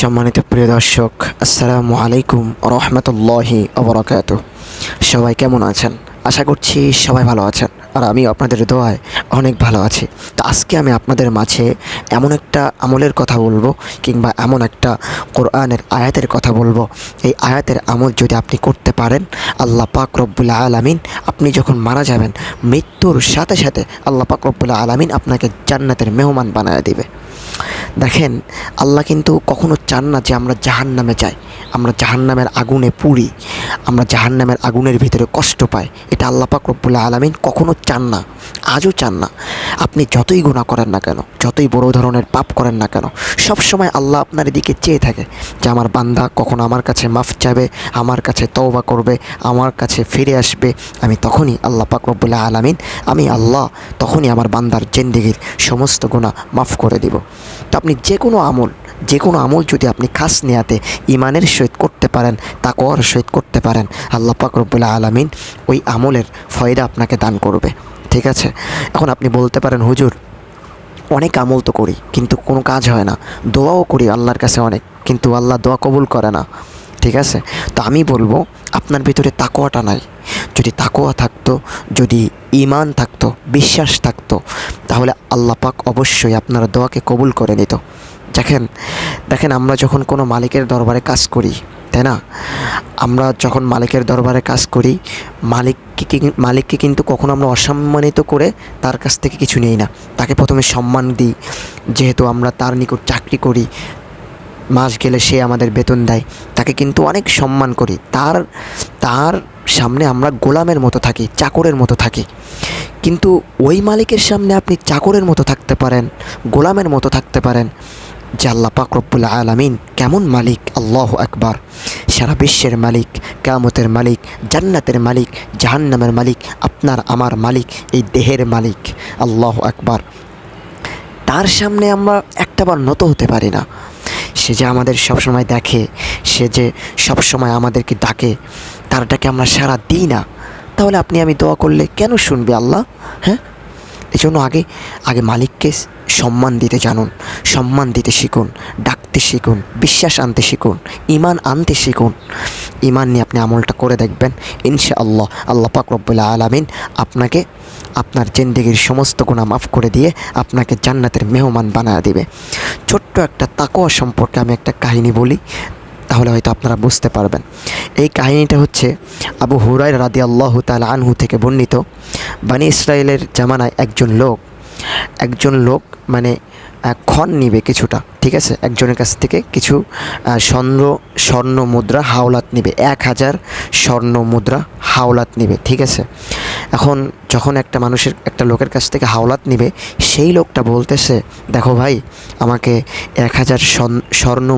সম্মানিত প্রিয় দর্শক, আসসালামু আলাইকুম রহমতুল্লাহি ওয়া বারাকাতুহু। সবাই কেমন আছেন? আশা করছি সবাই ভালো আছেন, আর আমি আপনাদের দোয়ায় অনেক ভালো আছি। তো আজকে আমি আপনাদের মাঝে এমন একটা আমলের কথা বলবো, কিংবা এমন একটা কোরআনের আয়াতের কথা বলবো। এই আয়াতের আমল যদি আপনি করতে পারেন, আল্লাহ পাক রব্বুল আলামিন আপনি যখন মারা যাবেন, মৃত্যুর সাথে সাথে আল্লাহ পাক রব্বুল আলামিন আপনাকে জান্নাতের মেহমান বানায় দিবে। দেখেন, আল্লাহ কিন্তু কখনো চান না যে আমরা জাহান্নামে যাই, আমরা জাহান্নামের আগুনে পুড়ি, আমরা জাহান্নামের আগুনের ভিতরে কষ্ট পাই। এটা আল্লাহ পাক রব্বুল আলামিন কখনো চান না, আজও চান না। আপনি যতই গুনাহ করেন না কেন, যতই বড় ধরনের পাপ করেন না কেন, সব সময় আল্লাহ আপনার দিকে চেয়ে থাকে যে আমার বান্দা কখন আমার কাছে মাফ চাবে, আমার কাছে তওবা করবে, আমার কাছে ফিরে আসবে। আমি তখনই আল্লাহ পাক রব্বুল আলামিন, আমি আল্লাহ তখনই আমার বান্দার জিন্দেগির সমস্ত গুনাহ মাফ করে দিব। তো আপনি যে কোনো আমল যদি আপনি খাস নিয়াতে ইমানের সহিত করতে পারেন, তাকওয়ার সহিত করতে পারেন, আল্লাহ পাক রব্বুল আলামিন ওই আমলের ফয়দা আপনাকে দান করবে। ঠিক আছে? এখন আপনি বলতে পারেন, হুজুর অনেক আমল তো করি কিন্তু কোনো কাজ হয় না, দোয়াও করি আল্লাহর কাছে অনেক, কিন্তু আল্লাহ দোয়া কবুল করে না। ঠিক আছে? তো আমি বলবো, আপনার ভিতরে তাকওয়াটা নাই। যদি তাকওয়া থাকতো, যদি ঈমান থাকতো, বিশ্বাস থাকতো, তাহলে আল্লাহ পাক অবশ্যই আপনার দোয়াকে কবুল করে নিত। দেখেন, আমরা যখন কোনো মালিকের দরবারে কাজ করি, তাই না? আমরা যখন মালিকের দরবারে কাজ করি, মালিককে কিন্তু কখনো আমরা অসম্মানিত করে তার কাছ থেকে কিছু নিই না। তাকে প্রথমে সম্মান দিই, যেহেতু আমরা তার নিকট চাকরি করি, মাস গেলে সে আমাদের বেতন দেয়, তাকে কিন্তু অনেক সম্মান করি। তার সামনে আমরা গোলামের মতো থাকি, চাকরের মতো থাকি। কিন্তু ওই মালিকের সামনে আপনি চাকরের মতো থাকতে পারেন, গোলামের মতো থাকতে পারেন। যে আল্লাহ পাক রব্বুল আলামিন কেমন মালিক! আল্লাহু আকবার! সারা বিশ্বের মালিক, কিয়ামতের মালিক, জান্নাতের মালিক, জাহান্নামের মালিক, আপনার আমার মালিক, এই দেহের মালিক। আল্লাহু আকবার! তার সামনে আমরা একটাবার নত হতে পারি না। সে যে আমাদের সবসময় দেখে, সে যে সবসময় আমাদেরকে ডাকে, তার ডাকে আমরা সাড়া দিই না, তাহলে আপনি আমি দোয়া করলে কেন শুনবে আল্লাহ? হ্যাঁ, এই জন্য আগে মালিককে সম্মান দিতে জানুন, সম্মান দিতে শিখুন, ডাকতে শিখুন, বিশ্বাস আনতে শিখুন, ঈমান আনতে শিখুন। ঈমান নিয়ে আপনি আমলটা করে দেখবেন, ইনশাআল্লাহ আল্লাহ পাক রব্বুল আলামিন আপনাকে আপনার জিন্দেগির সমস্ত গুনাহ মাফ করে দিয়ে আপনাকে জান্নাতের মেহমান বানায় দিবে। ছোট্ট একটা তাকওয়া সম্পর্কে আমি একটা কাহিনী বলি, তাহলে হয়তো আপনারা বুঝতে পারবেন। এই কাহিনীটা হচ্ছে আবু হুরায়রা রাদিয়াল্লাহু তাআলা আনহু থেকে বর্ণিত। বনী ইসরায়েলের জামানায় একজন লোক মানে ক্ষণ নিবে কিছুটা, ঠিক আছে? একজনের কাছ থেকে কিছু স্বর্ণ মুদ্রা হাওলাত নিবে, 1000 স্বর্ণ মুদ্রা হাওলাত নিবে, ঠিক আছে? এখন যখন একটা লোকের কাছ থেকে হাওলাত নিবে, সেই লোকটা বলতেছে, দেখো ভাই, আমাকে 1000 স্বর্ণ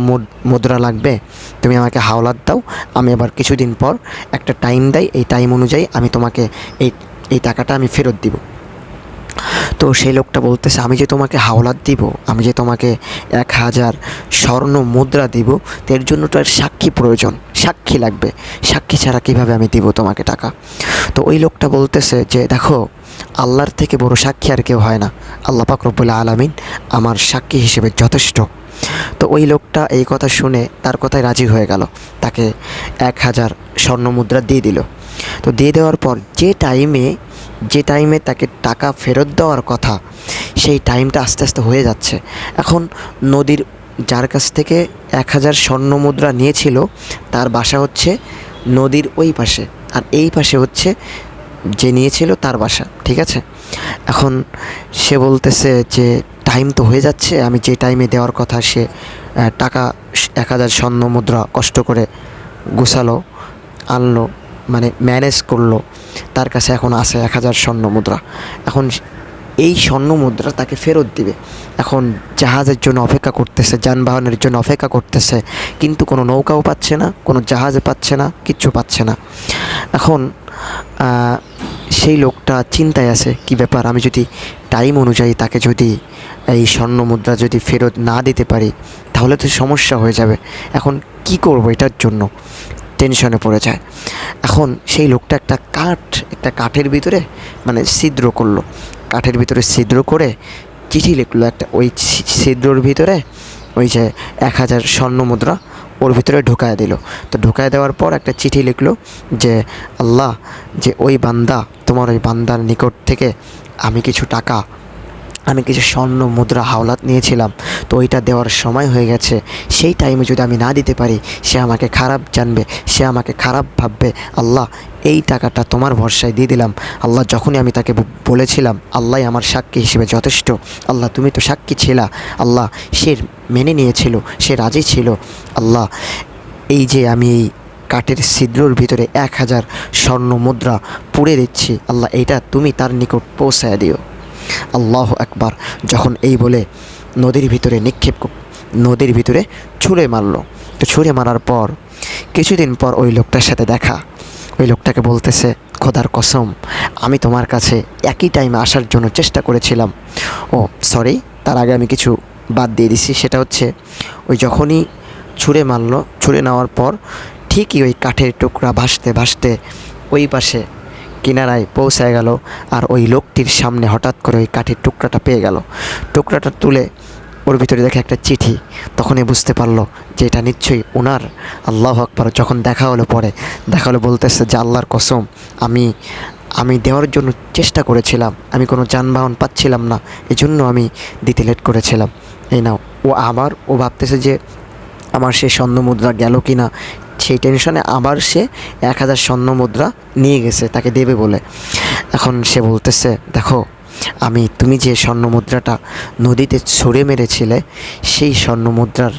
মুদ্রা লাগবে, তুমি আমাকে হাওলাত দাও, আমি আবার কিছুদিন পর একটা টাইম দেই, এই টাইম অনুযায়ী আমি তোমাকে এই টাকাটা আমি ফেরত দিব। তো সেই লোকটা বলতেছে, আমি যে তোমাকে হাওলাত দিব, আমি যে তোমাকে 1000 স্বর্ণ মুদ্রা দিব, তো এর জন্য তো আর সাক্ষী প্রয়োজন, সাক্ষী লাগবে, সাক্ষী ছাড়া কীভাবে আমি দিব তোমাকে টাকা? তো ওই লোকটা বলতেছে যে, দেখো, আল্লাহর থেকে বড় সাক্ষী আর কেউ হয় না, আল্লাহ পাক রব্বুল আলামিন আমার সাক্ষী হিসেবে যথেষ্ট। তো ওই লোকটা এই কথা শুনে তার কথায় রাজি হয়ে গেল, তাকে 1000 স্বর্ণ মুদ্রা দিয়ে দিল। তো দিয়ে দেওয়ার পর যে টাইমে তাকে টাকা ফেরত দেওয়ার কথা, সেই টাইমটা আস্তে আস্তে হয়ে যাচ্ছে। এখন নদীর যার কাছ থেকে 1000 স্বর্ণ মুদ্রা নিয়েছিল, তার বাসা হচ্ছে নদীর ওই পাশে, আর এই পাশে হচ্ছে যে নিয়েছিল তার বাসা, ঠিক আছে? এখন সে বলতেছে যে, টাইম তো হয়ে যাচ্ছে, আমি যে টাইমে দেওয়ার কথা, সে টাকা 1000 স্বর্ণ মুদ্রা কষ্ট করে গুছালো, আনলো, মানে ম্যানেজ করলো, তার কাছে এখন আছে 1000 স্বর্ণ মুদ্রা। এখন এই স্বর্ণ মুদ্রা তাকে ফেরত দিবে। এখন জাহাজের জন্য অপেক্ষা করতেছে, যানবাহনের জন্য অপেক্ষা করতেছে, কিন্তু কোনো নৌকাও পাচ্ছে না, কোনো জাহাজ পাচ্ছে না, কিচ্ছু পাচ্ছে না। এখন সেই লোকটা চিন্তায় আছে, কি ব্যাপার, আমি যদি টাইম অনুযায়ী তাকে যদি এই স্বর্ণ মুদ্রা যদি ফেরত না দিতে পারি, তাহলে তো সমস্যা হয়ে যাবে। এখন কি করব, এটার জন্য টেনশনে পড়ে যায়। এখন সেই লোকটা একটা কাঠের ভিতরে মানে ছিদ্র করলো, কাঠের ভিতরে ছিদ্র করে চিঠি লিখলো একটা, ওই ছিদ্রর ভিতরে ওই যে 1000 স্বর্ণ মুদ্রা ওর ভিতরে ঢুকায় দিল। তো ঢুকায় দেওয়ার পর একটা চিঠি লিখলো যে আল্লাহ, যে ওই বান্দা, তোমার ওই বান্দার নিকট থেকে আমি কিছু টাকা, আমি কিছু স্বর্ণ মুদ্রা হাওলাত নিয়েছিলাম, তো ওইটা দেওয়ার সময় হয়ে গেছে। সেই টাইমে যদি আমি না দিতে পারি, সে আমাকে খারাপ জানবে, সে আমাকে খারাপ ভাববে। আল্লাহ, এই টাকাটা তোমার ভরসায় দিয়ে দিলাম। আল্লাহ, যখনই আমি তাকে বলেছিলাম, আল্লাহ আমার সাক্ষী হিসেবে যথেষ্ট। আল্লাহ, তুমি তো সাক্ষী ছিলা। আল্লাহ, সে মেনে নিয়েছিল, সে রাজি ছিল। আল্লাহ, এই যে আমি এই কাঠের ছিদ্রর ভিতরে 1000 স্বর্ণ মুদ্রা পুড়ে দিচ্ছি, আল্লাহ এইটা তুমি তার নিকট পৌঁছায় দিও। আল্লাহু আকবার। যখন এই বলে নদীর ভিতরে নদীর ভিতরে ছুঁড়ে মারলো। তো ছুঁড়ে মারার পর কিছুদিন পর ওই লোকটার সাথে দেখা। ওই লোকটাকে বলতেছে, খোদার কসম, আমি তোমার কাছে একই টাইমে আসার জন্য চেষ্টা করেছিলাম। ও সরি, তার আগে আমি কিছু বাদ দিয়ে দিছি। সেটা হচ্ছে, ওই যখনই ছুঁড়ে মারলো, ছুঁড়ে নেওয়ার পর ঠিকই ওই কাঠের টুকরা ভাসতে ভাসতে ওই পাশে কিনারায় পৌঁছায় গেল। আর ওই লোকটির সামনে হঠাৎ করে ওই কাঠের টুকরাটা পেয়ে গেল। টুকরাটা তুলে ওর ভিতরে দেখে একটা চিঠি। তখনই বুঝতে পারলো যে এটা নিশ্চয়ই ওনার। আল্লাহু আকবার। যখন দেখা হলো বলতেছে যে আল্লাহর কসম, আমি দেওয়ার জন্য চেষ্টা করেছিলাম, আমি কোনো যানবাহন পাচ্ছিলাম না, এজন্য আমি দিতে লেট করেছিলাম। এই নাও। ও ভাবতেছে যে আমার সে স্বর্ণ মুদ্রা গেল কি না, সেই টেনশনে আবার সে 1000 স্বর্ণ মুদ্রা নিয়ে গেছে তাকে দেবে বলে। এখন সে বলতেছে, দেখো, তুমি যে স্বর্ণ মুদ্রাটা নদীতে ছুঁড়ে মেরেছিলে, সেই স্বর্ণ মুদ্রার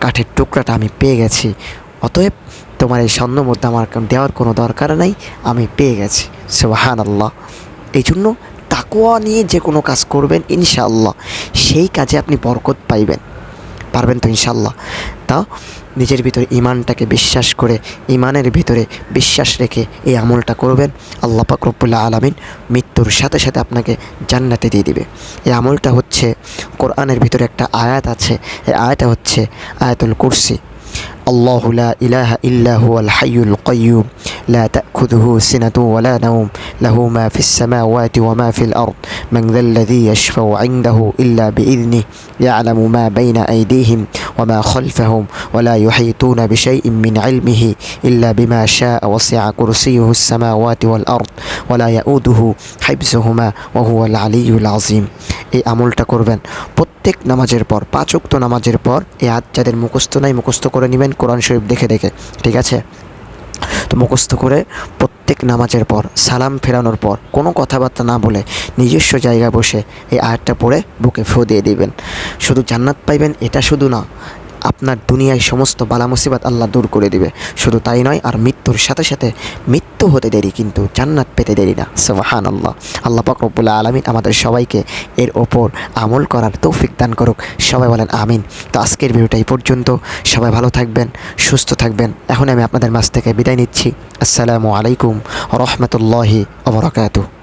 কাঠের টুকরাটা আমি পেয়ে গেছি। অতএব তোমার এই স্বর্ণ মুদ্রা আমার দেওয়ার কোনো দরকার নাই, আমি পেয়ে গেছি। সুবহানাল্লাহ। এই জন্য তাকওয়া নিয়ে যে কোনো কাজ করবেন, ইনশাআল্লাহ সেই কাজে আপনি বরকত পারবেন তো ইনশাআল্লাহ। তা নিজের ভিতরে ইমানটাকে বিশ্বাস করে, ইমানের ভিতরে বিশ্বাস রেখে এই আমলটা করবেন। আল্লাহ পাক রব্বুল আলামিন মৃত্যুর সাথে সাথে আপনাকে জান্নাতে দিয়ে দিবে। এই আমলটা হচ্ছে, কোরআনের ভিতরে একটা আয়াত আছে, এই আয়াতটা হচ্ছে আয়াতুল কুরসি। আল্লাহু লা ইলাহা ইল্লা হুয়াল হাইয়ুল কাইয়্যুম লা তা'খুযুহু সিনাতুন ওয়া লা নাওম লাহু মা ফিস সামাওয়াতি ওয়া মা ফিল আরদ মান যাল্লাযী ইয়াশফাউ 'ইনদাহু ইল্লা বিইذনিহি ইয়া'লামু মা বাইনা আইদিহিম ওয়া মা খালফাহুম ওয়া লা ইউহীতুনা বিশাইইন মিন 'ইলমিহি ইল্লা বিমা শাআ ওয়াসি'a কুরসিয়্যুহুস সামাওয়াতি ওয়াল আরদ ওয়া লা ইয়াউদুহু হিফযুহুমা ওয়া হুয়াল 'আলিয়্যুল 'আযীম। এই আমলটা করবেন প্রত্যেক নামাজের পর, 5 ওয়াক্ত নামাজের পর। এই আয়াত যাদের মুখস্থ নাই, মুখস্থ করে নেবেন কোরআন শরীফ দেখে দেখে, ঠিক আছে? তো মুখস্থ করে প্রত্যেক নামাজের পর, সালাম ফেরানোর পর কোনো কথাবার্তা না বলে নিজস্ব জায়গায় বসে এই আয়াতটা পড়ে বুকে ফু দিয়ে দিবেন। শুধু জান্নাত পাইবেন এটা শুধু না, আপনার দুনিয়ায় সমস্ত বালা মুসিবত আল্লাহ দূর করে দিবে। শুধু তাই নয়, আর মৃত্যুর সাথে সাথে, মৃত্যু হতে দেরি কিন্তু জান্নাত পেতে দেরি না। সুবহানাল্লাহ। আল্লাহ পাক রব্বুল আলামিন আমাদের সবাইকে এর ওপর আমল করার তৌফিক দান করুক। সবাই বলেন আমিন। তো আজকের ভিডিওটা এই পর্যন্ত। সবাই ভালো থাকবেন, সুস্থ থাকবেন। এখন আমি আপনাদের মাঝ থেকে বিদায় নিচ্ছি। আসসালামু আলাইকুম ওয়া রাহমাতুল্লাহি ওয়া বারাকাতুহু।